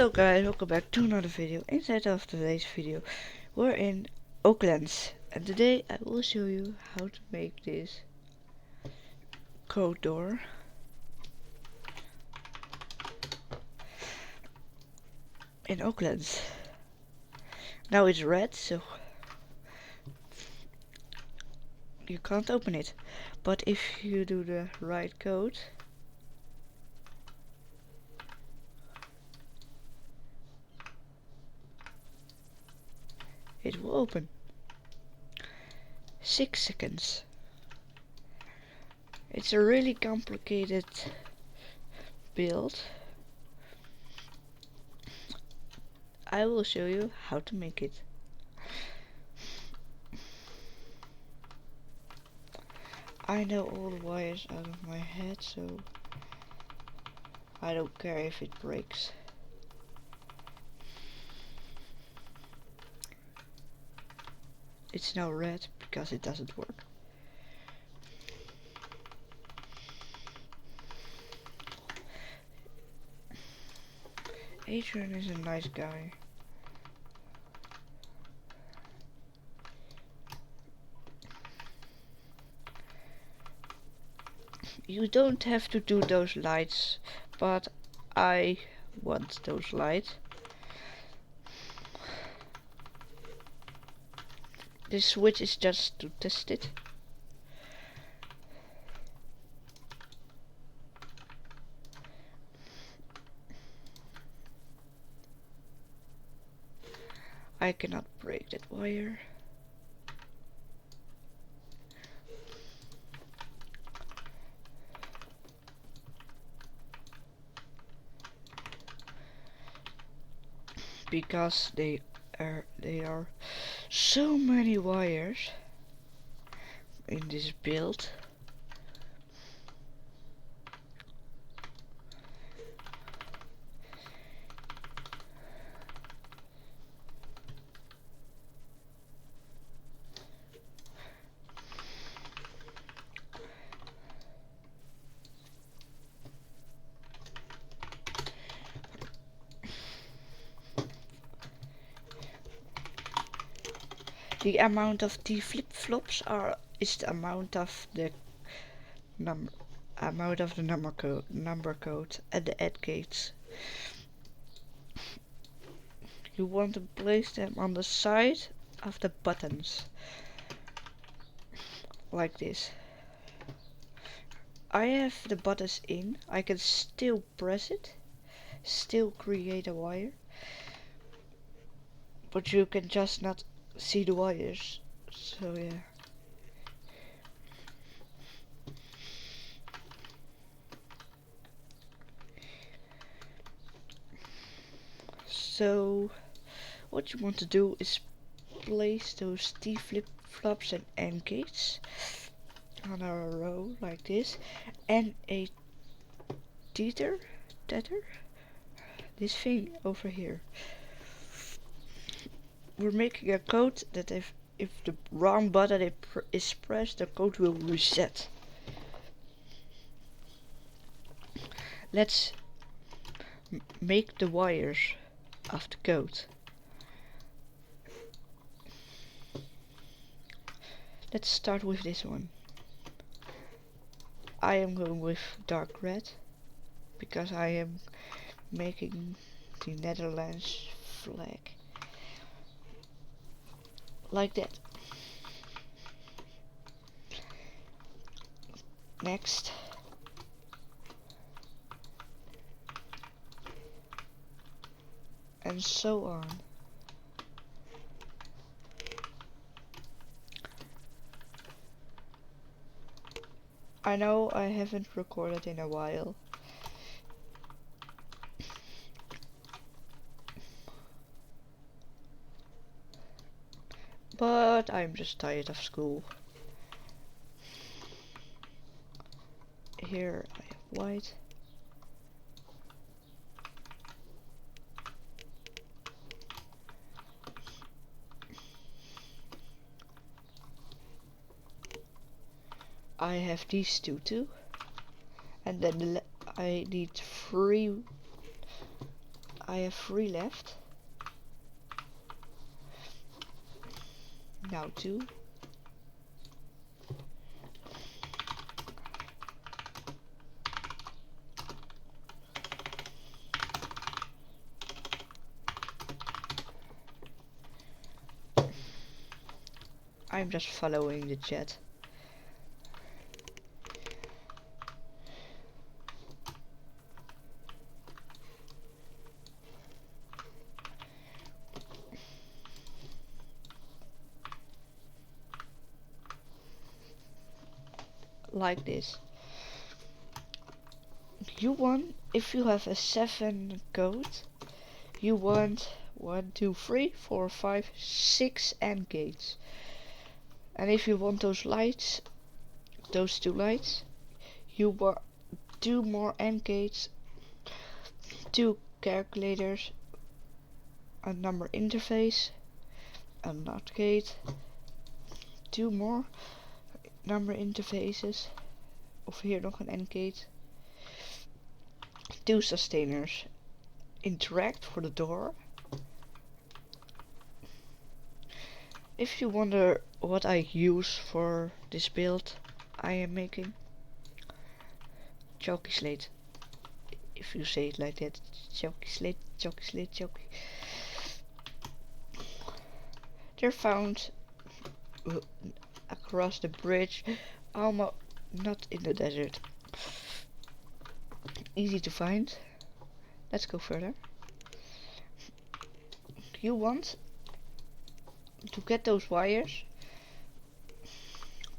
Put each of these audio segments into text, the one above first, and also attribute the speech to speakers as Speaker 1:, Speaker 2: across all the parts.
Speaker 1: Hello guys, welcome back to another video. Inside of today's video, we're in Oaklands, and today I will show you how to make this code door. In Oaklands. Now it's red, so you can't open it. But if you do the right code, it will open. 6 seconds. It's a really complicated build. I will show you how to make it. I know all the wires out of my head, so I don't care if it breaks. It's now red because it doesn't work. Adrian is a nice guy. You don't have to do those lights, but I want those lights. This switch is just to test it. I cannot break that wire. Because there are so many wires in this build. The amount of the flip-flops is the amount of the number code and the add gates. You want to place them on the side of the buttons, like this. I have the buttons in. I can still press it, still create a wire, but you can just not see the wires. So yeah. So what you want to do is place those T flip-flops and AND gates on a row like this, and a tether, this thing over here. We're making a code that if the wrong button is pressed, the code will reset. Let's make the wires of the code. Let's start with this one. I am going with dark red because I am making the Netherlands flag like that. Next, and so on. I know I haven't recorded in a while. But I'm just tired of school. Here I have white. I have these two too, and then I need three I have 3 left. Now 2. I'm just following the chat. Like this. You want, if you have a 7 code, you want 1, 2, 3, 4, 5, 6 AND gates. And if you want those lights, those 2 lights, you want 2 more AND gates, 2 calculators, a number interface, a NOT gate, 2 more number interfaces, of hier nog een AND gate, 2 sustainers, interact for the door. If you wonder what I use for this build I am making, chalky slate. If you say it like that, chalky slate, chalky slate, chalky. They're found across the bridge, almost not in the desert. Easy to find. Let's go further. You want to get those wires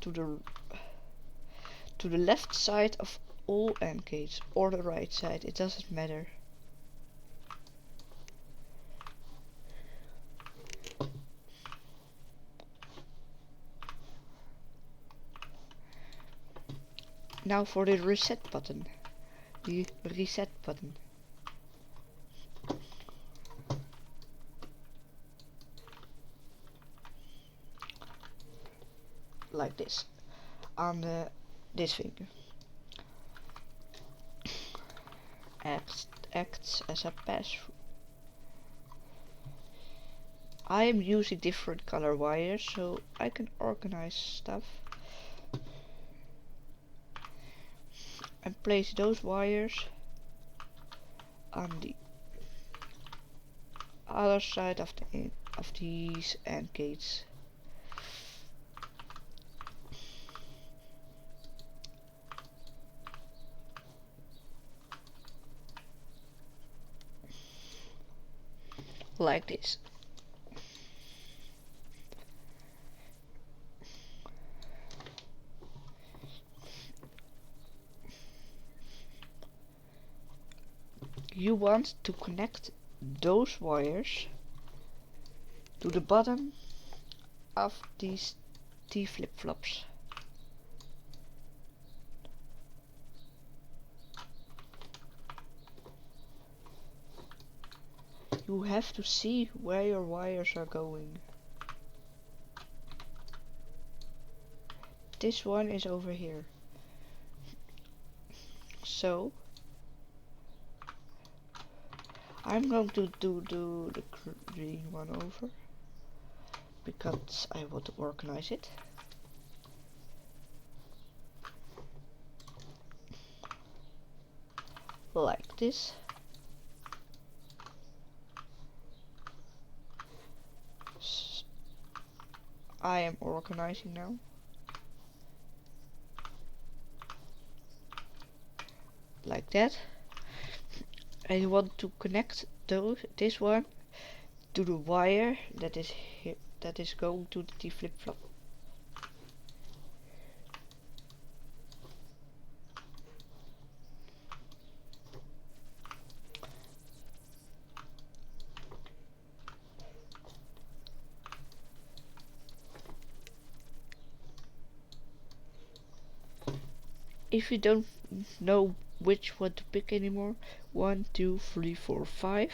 Speaker 1: to the left side of all AND gates, or the right side, it doesn't matter. Now for the reset button. The reset button. Like this. On this finger. Acts as a pass-through. I am using different color wires so I can organize stuff. And place those wires on the other side of these AND gates. Like this. You want to connect those wires to the bottom of these T flip-flops. You have to see where your wires are going. This one is over here. So I'm going to do the green one over because I want to organize it. Like this. I am organizing now. Like that. And you want to connect this one to the wire that is here, that is going to the T flip-flop. If you don't know which one to pick anymore, 1, 2, 3, 4, 5,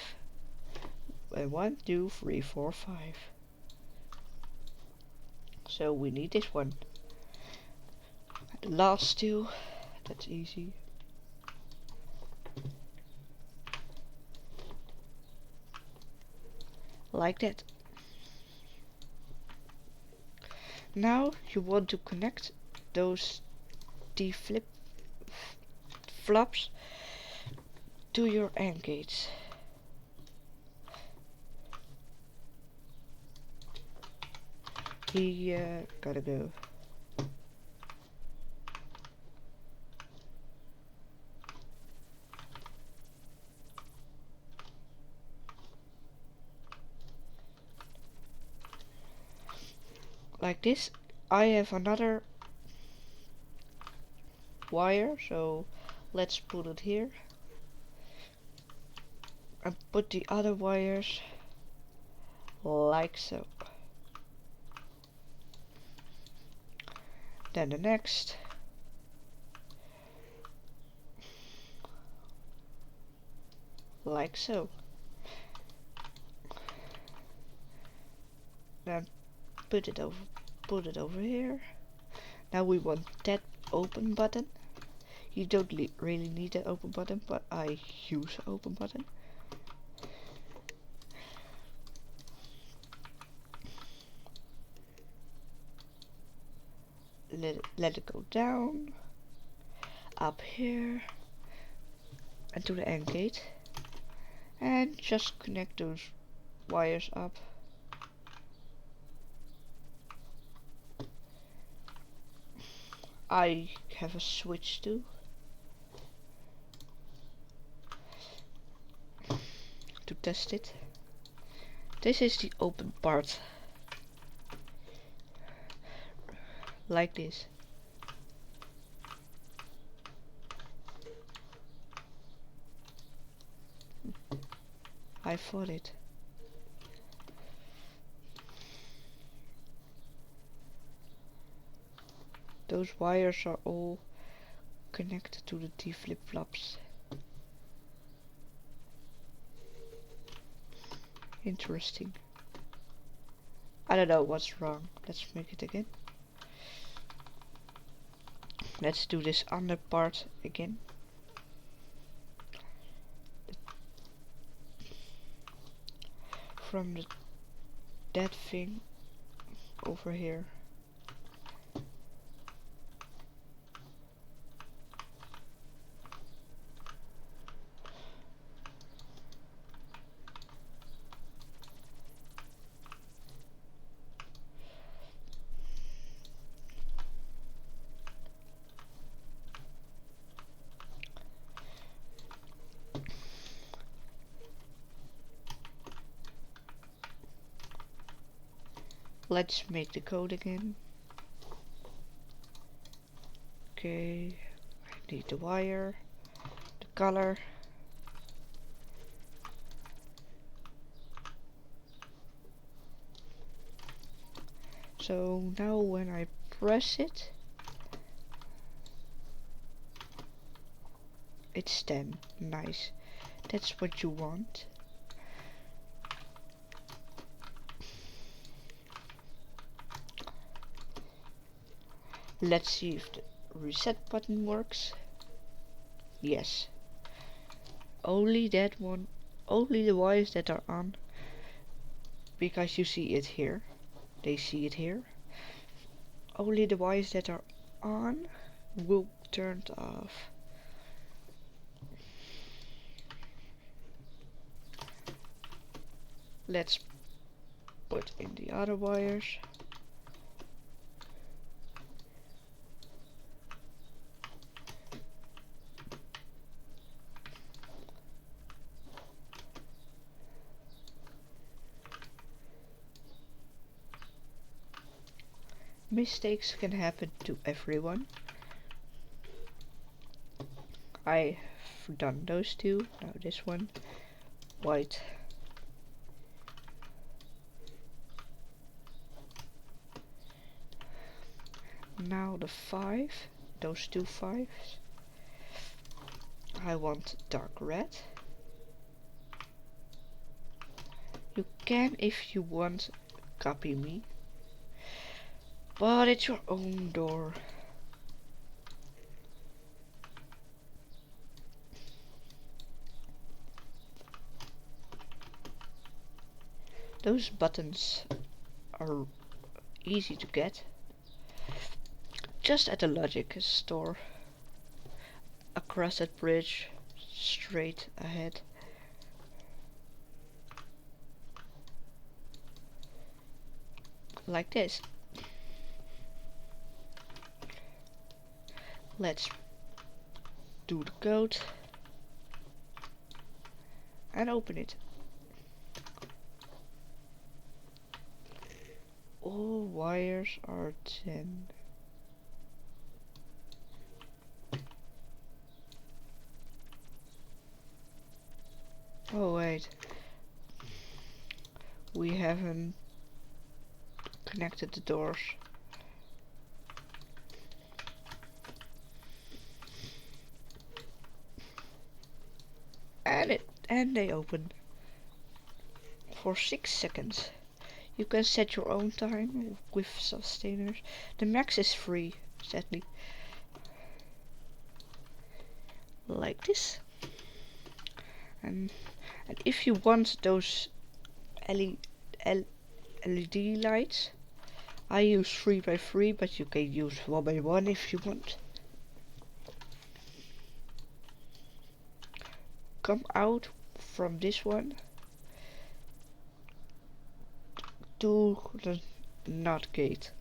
Speaker 1: and 1, 2, 3, 4, 5. So we need this one. The last 2, that's easy. like that. Now you want to connect those D flip flops to your AND gates. He gotta go. Like this. I have another wire, so let's put it here and put the other wires like so. Then the next. Like so. Then put it over here. Now we want that open button. You don't really need an open button, but I use an open button. Let it go down, up here, and to the AND gate. And just connect those wires up. I have a switch too. To test it. This is the open part. Like this. I thought it. Those wires are all connected to the T flip-flops. Interesting. I don't know what's wrong. Let's make it again. Let's do this under part again. From that thing over here. Let's make the code again. Okay, I need the wire, the color. So now when I press it, it's 10. Nice. That's what you want. Let's see if the reset button works. Yes. Only that one, only the wires that are on, because you see it here. They see it here. Only the wires that are on will turn off. Let's put in the other wires. Mistakes can happen to everyone. I've done those two. Now this one, white. Now the 5, those two 5s. I want dark red. You can, if you want, copy me. But it's your own door. Those buttons are easy to get. Just at the logic store. Across that bridge, straight ahead. Like this. Let's do the code and open it. All wires are 10. Oh wait, we haven't connected the doors. And they open for 6 seconds. You can set your own time with sustainers. The max is free, sadly. Like this. And if you want those LED lights, I use 3x3, but you can use 1x1 if you want. Come out from this one to the NOT gate,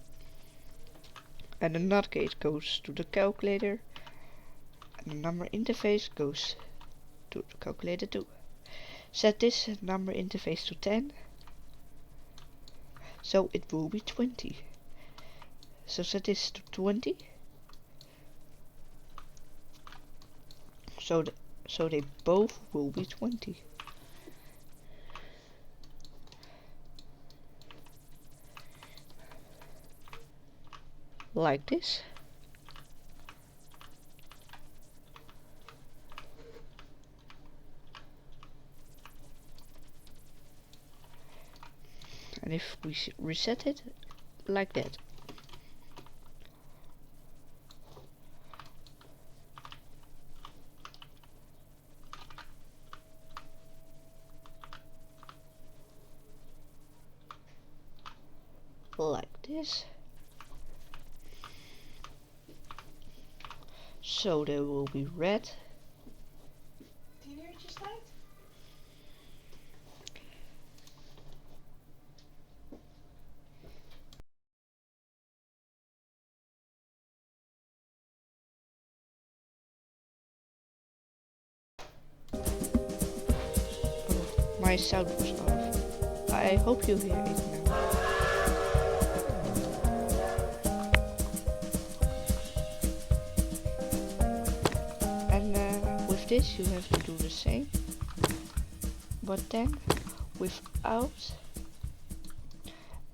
Speaker 1: and the NOT gate goes to the calculator, and the number interface goes to the calculator too. Set this number interface to 10, so it will be 20. So set this to 20, so they both will be 20. Like this. And if we reset it like that. Like this. So they will be red. My sound was off. I hope you hear it now. And with this you have to do the same, but then without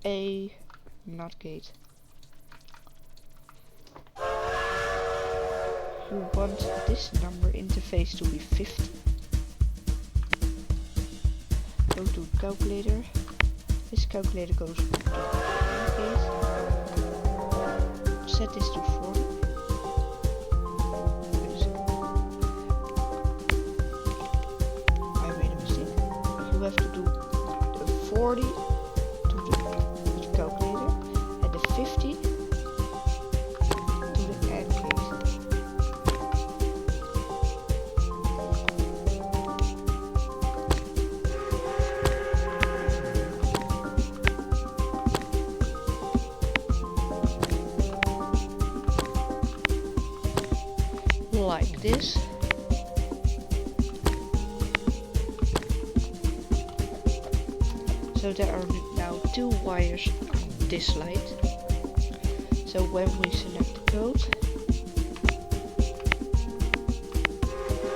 Speaker 1: a NOT gate. You want this number interface to be 50. Go to the calculator. This calculator goes to the case. Set this to 40. I made a mistake. You have to do the 40 to the calculator and the 50 to the AND case. Like this. So there are now 2 wires on this light. So when we select the code,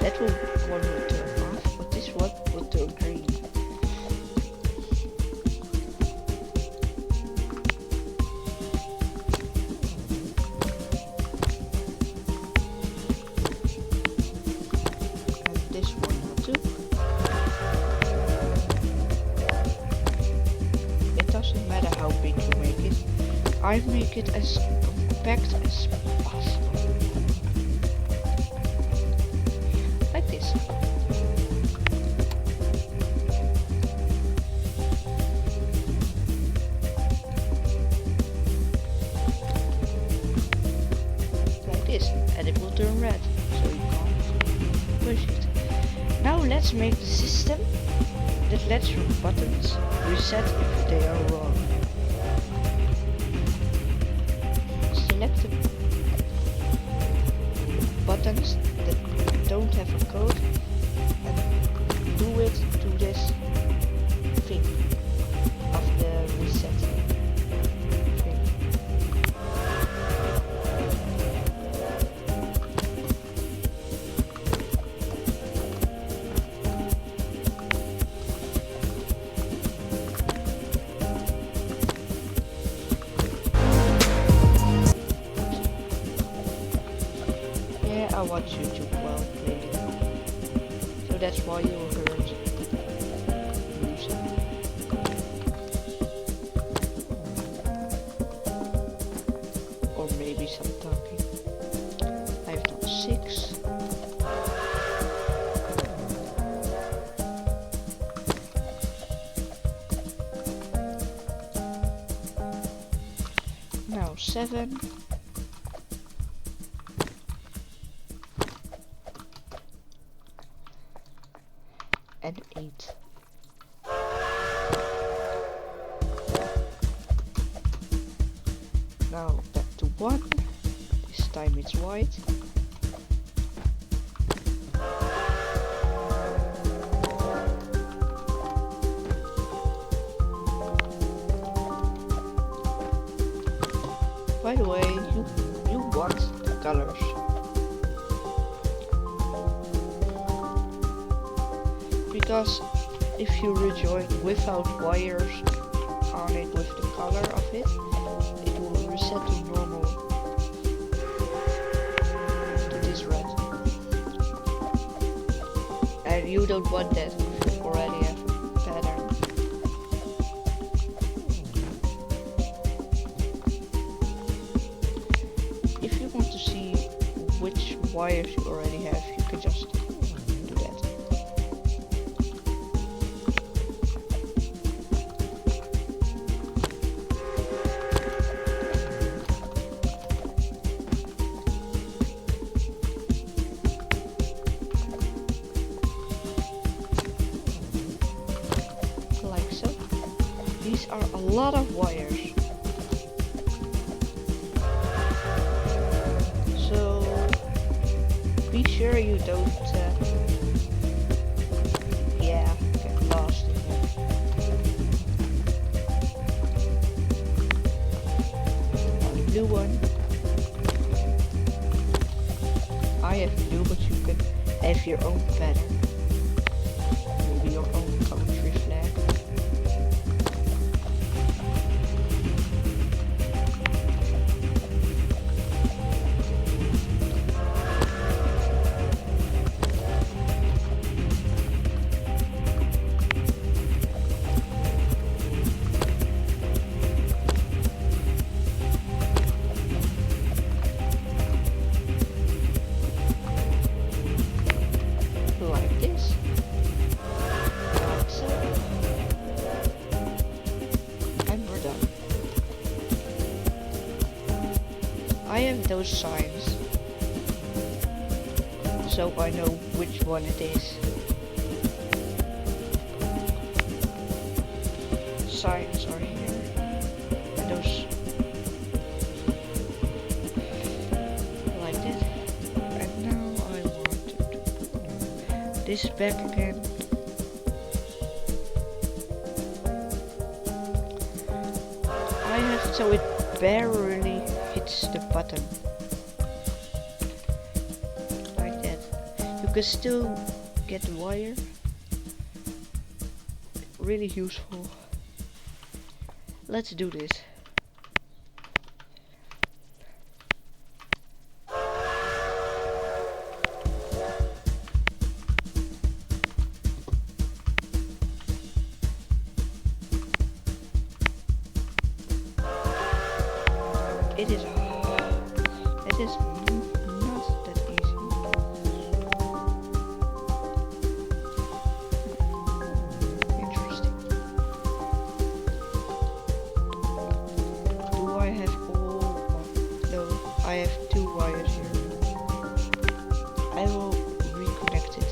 Speaker 1: that one will turn off, but this one will turn green. I make it as compact as possible. Like this. let's make the system that lets your buttons reset if they are wrong. Select the buttons that don't have a code and do it to this thing of the reset thing. I watch YouTube while playing, so that's why you heard music. Or maybe some talking. I've done 6. Now 7. And 8. Now back to 1. This time it's white. By the way, you want the colors. Because if you rejoin without wires on it with the color of it, it will reset to normal, to this red. And you don't want that if you already have a pattern. If you want to see which wires you already have, you can just do that. Like so. These are a lot of wires. So be sure you don't get lost in them. The blue one. I have blue, but you can have your own pattern. Maybe your own country flag. Like this. Like so. And we're done. I have those signs, so I know which one it is. Signs are here. And those like this. And now I want to do this back again. I have so it barely hits the button. Like that. You can still get the wire. Really useful. Let's do this. It is not that easy. Interesting. Do I have all? No, I have 2 wires here. I will reconnect it.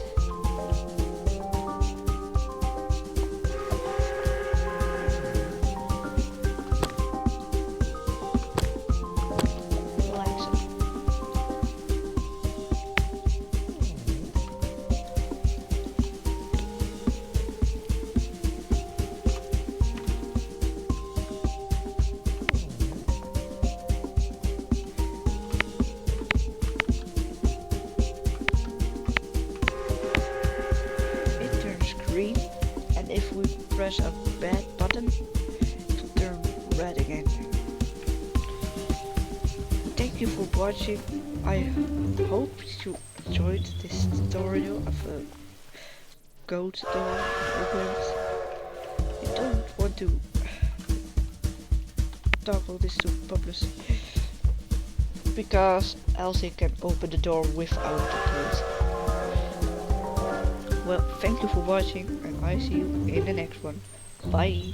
Speaker 1: green, and if we press a bad button, it will turn red again. Thank you for watching. I hope you enjoyed this tutorial of a goat door oaklands. You don't want to toggle this to publish because else you can open the door without the keys. Well, thank you for watching, and I see you in the next one. Bye.